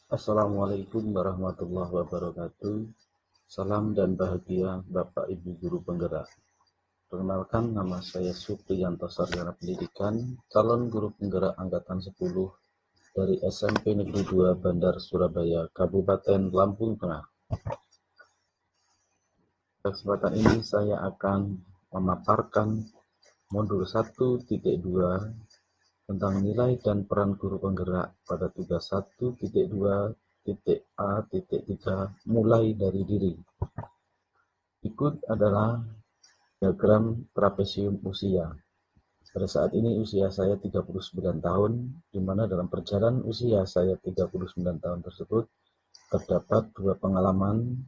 Assalamualaikum warahmatullahi wabarakatuh. Salam dan bahagia Bapak Ibu Guru Penggerak. Perkenalkan, nama saya Supriyanto Sarjana Pendidikan, calon guru penggerak Angkatan 10 dari SMP Negeri 2 Bandar Surabaya, Kabupaten Lampung Tengah. Pada kesempatan ini saya akan memaparkan modul 1.2 tentang nilai dan peran guru penggerak pada tugas 1.2.A.3 mulai dari diri. Berikut adalah diagram trapesium usia. Pada saat ini usia saya 39 tahun, di mana dalam perjalanan usia saya 39 tahun tersebut terdapat dua pengalaman.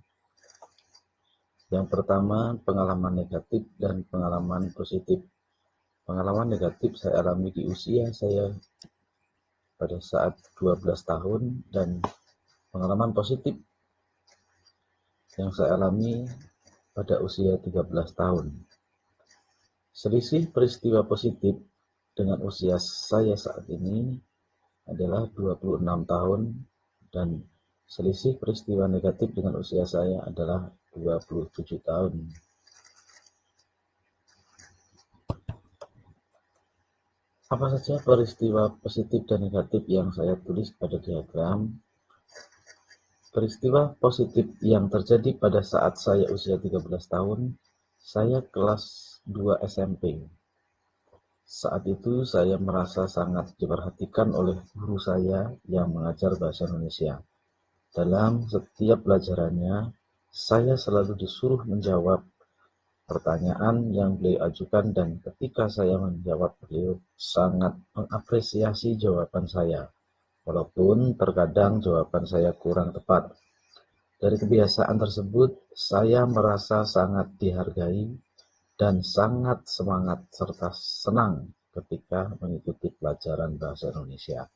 Yang pertama, pengalaman negatif dan pengalaman positif. Pengalaman negatif saya alami di usia saya pada saat 12 tahun, dan pengalaman positif yang saya alami pada usia 13 tahun. Selisih peristiwa positif dengan usia saya saat ini adalah 26 tahun, dan selisih peristiwa negatif dengan usia saya adalah 27 tahun. Apa saja peristiwa positif dan negatif yang saya tulis pada diagram? Peristiwa positif yang terjadi pada saat saya usia 13 tahun, saya kelas 2 SMP. Saat itu saya merasa sangat diperhatikan oleh guru saya yang mengajar bahasa Indonesia. Dalam setiap pelajarannya, saya selalu disuruh menjawab pertanyaan yang beliau ajukan, dan ketika saya menjawab, beliau sangat mengapresiasi jawaban saya, walaupun terkadang jawaban saya kurang tepat. Dari kebiasaan tersebut, saya merasa sangat dihargai dan sangat semangat serta senang ketika mengikuti pelajaran bahasa Indonesia.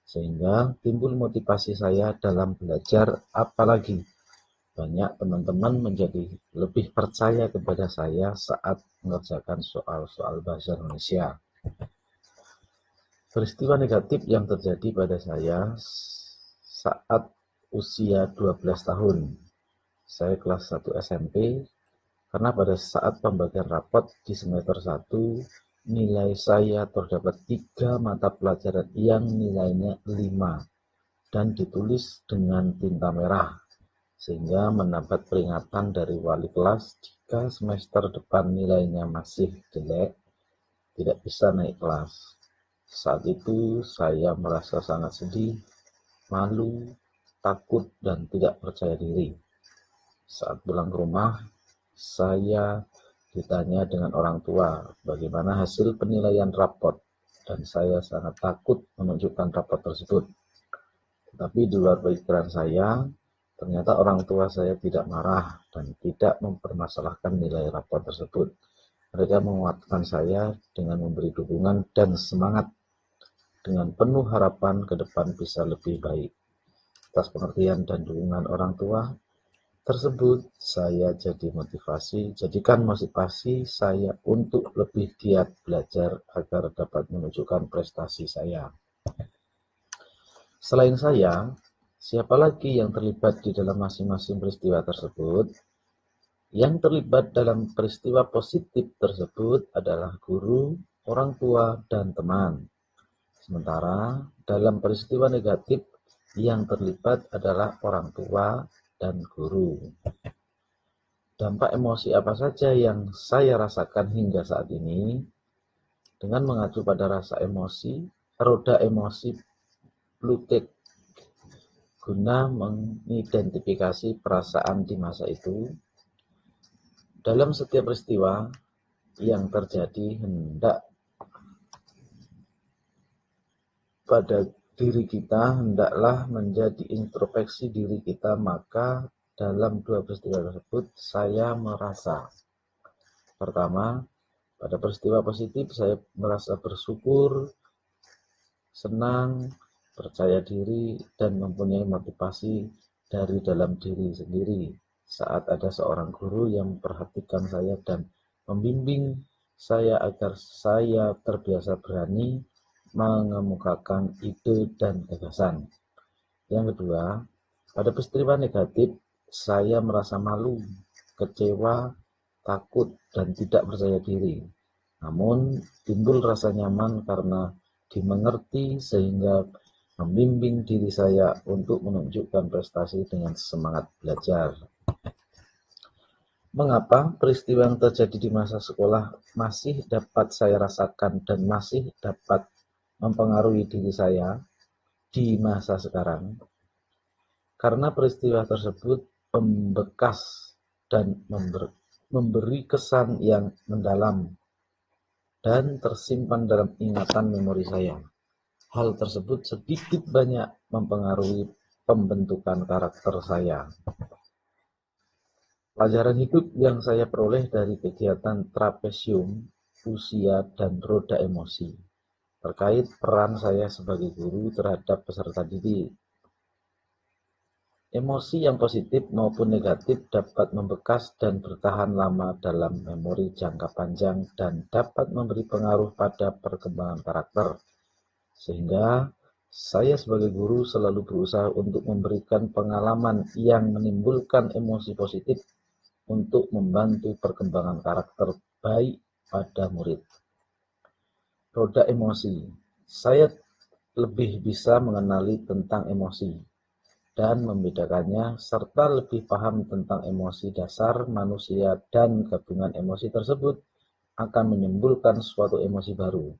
Sehingga timbul motivasi saya dalam belajar, apalagi banyak teman-teman menjadi lebih percaya kepada saya saat mengerjakan soal-soal bahasa Indonesia. Peristiwa negatif yang terjadi pada saya saat usia 12 tahun. Saya kelas 1 SMP, karena pada saat pembagian rapot di semester 1, nilai saya terdapat 3 mata pelajaran yang nilainya 5 dan ditulis dengan tinta merah, sehingga mendapat peringatan dari wali kelas jika semester depan nilainya masih jelek, tidak bisa naik kelas. Saat itu saya merasa sangat sedih, malu, takut, dan tidak percaya diri. Saat pulang ke rumah, saya ditanya dengan orang tua bagaimana hasil penilaian rapot, dan saya sangat takut menunjukkan rapot tersebut. Tetapi di luar pikiran saya, ternyata orang tua saya tidak marah dan tidak mempermasalahkan nilai rapot tersebut. Mereka menguatkan saya dengan memberi dukungan dan semangat dengan penuh harapan ke depan bisa lebih baik. Atas pengertian dan dukungan orang tua tersebut, saya jadikan motivasi saya untuk lebih giat belajar agar dapat menunjukkan prestasi saya. Selain saya, siapa lagi yang terlibat di dalam masing-masing peristiwa tersebut? Yang terlibat dalam peristiwa positif tersebut adalah guru, orang tua, dan teman. Sementara dalam peristiwa negatif, yang terlibat adalah orang tua dan guru. Dampak emosi apa saja yang saya rasakan hingga saat ini? Dengan mengacu pada rasa emosi, roda emosi Bluetooth guna mengidentifikasi perasaan di masa itu. Dalam setiap peristiwa yang terjadi, hendak pada diri kita hendaklah menjadi introspeksi diri kita. Maka dalam dua peristiwa tersebut saya merasa, pertama, pada peristiwa positif saya merasa bersyukur, senang, percaya diri, dan mempunyai motivasi dari dalam diri sendiri saat ada seorang guru yang memperhatikan saya dan membimbing saya agar saya terbiasa berani mengemukakan ide dan gagasan. Yang kedua, pada peristiwa negatif, saya merasa malu, kecewa, takut, dan tidak percaya diri. Namun, timbul rasa nyaman karena dimengerti sehingga membimbing diri saya untuk menunjukkan prestasi dengan semangat belajar. Mengapa peristiwa yang terjadi di masa sekolah masih dapat saya rasakan dan masih dapat mempengaruhi diri saya di masa sekarang? Karena peristiwa tersebut membekas dan memberi kesan yang mendalam dan tersimpan dalam ingatan memori saya. Hal tersebut sedikit banyak mempengaruhi pembentukan karakter saya. Pelajaran hidup yang saya peroleh dari kegiatan trapesium, usia, dan roda emosi terkait peran saya sebagai guru terhadap peserta didik. Emosi yang positif maupun negatif dapat membekas dan bertahan lama dalam memori jangka panjang dan dapat memberi pengaruh pada perkembangan karakter. Sehingga saya sebagai guru selalu berusaha untuk memberikan pengalaman yang menimbulkan emosi positif untuk membantu perkembangan karakter baik pada murid. Roda emosi. Saya lebih bisa mengenali tentang emosi dan membedakannya, serta lebih paham tentang emosi dasar manusia dan gabungan emosi tersebut akan menimbulkan suatu emosi baru.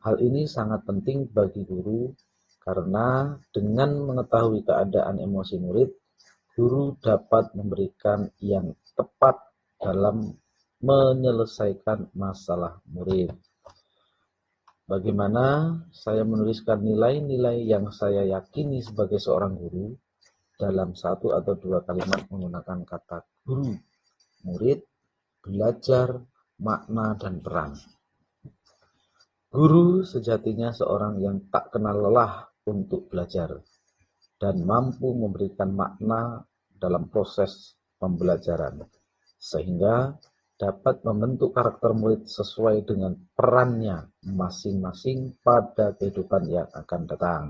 Hal ini sangat penting bagi guru karena dengan mengetahui keadaan emosi murid, guru dapat memberikan yang tepat dalam menyelesaikan masalah murid. Bagaimana saya menuliskan nilai-nilai yang saya yakini sebagai seorang guru dalam satu atau dua kalimat menggunakan kata guru, murid, belajar, makna, dan peran. Guru sejatinya seorang yang tak kenal lelah untuk belajar dan mampu memberikan makna dalam proses pembelajaran, sehingga dapat membentuk karakter murid sesuai dengan perannya masing-masing pada kehidupan yang akan datang.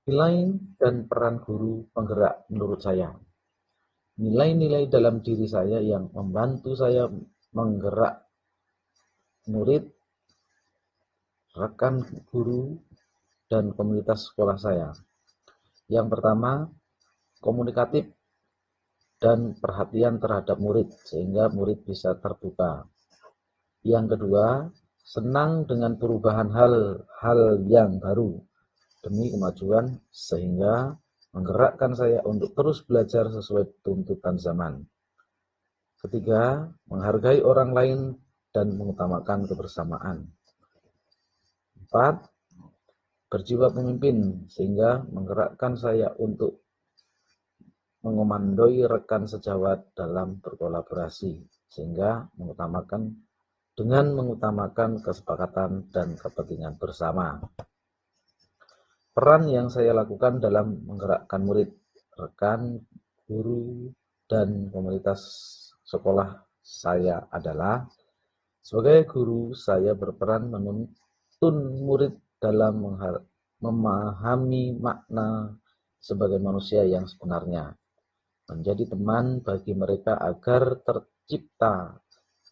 Nilai dan peran guru penggerak menurut saya. Nilai-nilai dalam diri saya yang membantu saya menggerak murid, rekan guru, dan komunitas sekolah saya. Yang pertama, komunikatif dan perhatian terhadap murid sehingga murid bisa terbuka. Yang kedua, senang dengan perubahan hal-hal yang baru demi kemajuan sehingga menggerakkan saya untuk terus belajar sesuai tuntutan zaman. Ketiga, menghargai orang lain dan mengutamakan kebersamaan. 4, berjiwa pemimpin sehingga menggerakkan saya untuk mengomandoi rekan sejawat dalam berkolaborasi sehingga mengutamakan kesepakatan dan kepentingan bersama. Peran yang saya lakukan dalam menggerakkan murid, rekan, guru, dan komunitas sekolah saya adalah sebagai guru saya berperan menuntun murid dalam memahami makna sebagai manusia yang sebenarnya, menjadi teman bagi mereka agar tercipta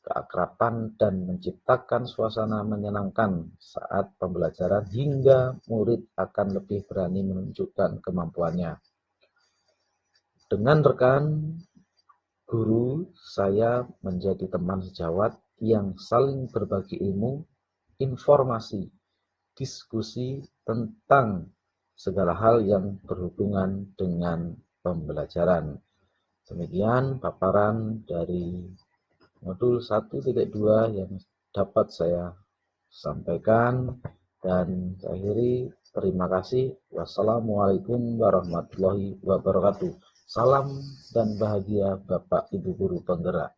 keakraban dan menciptakan suasana menyenangkan saat pembelajaran hingga murid akan lebih berani menunjukkan kemampuannya. Dengan rekan guru, saya menjadi teman sejawat yang saling berbagi ilmu, informasi, diskusi tentang segala hal yang berhubungan dengan pembelajaran. Demikian paparan dari modul 1.2 yang dapat saya sampaikan dan saya akhiri. Terima kasih. Wassalamualaikum warahmatullahi wabarakatuh. Salam dan bahagia Bapak Ibu Guru penggerak.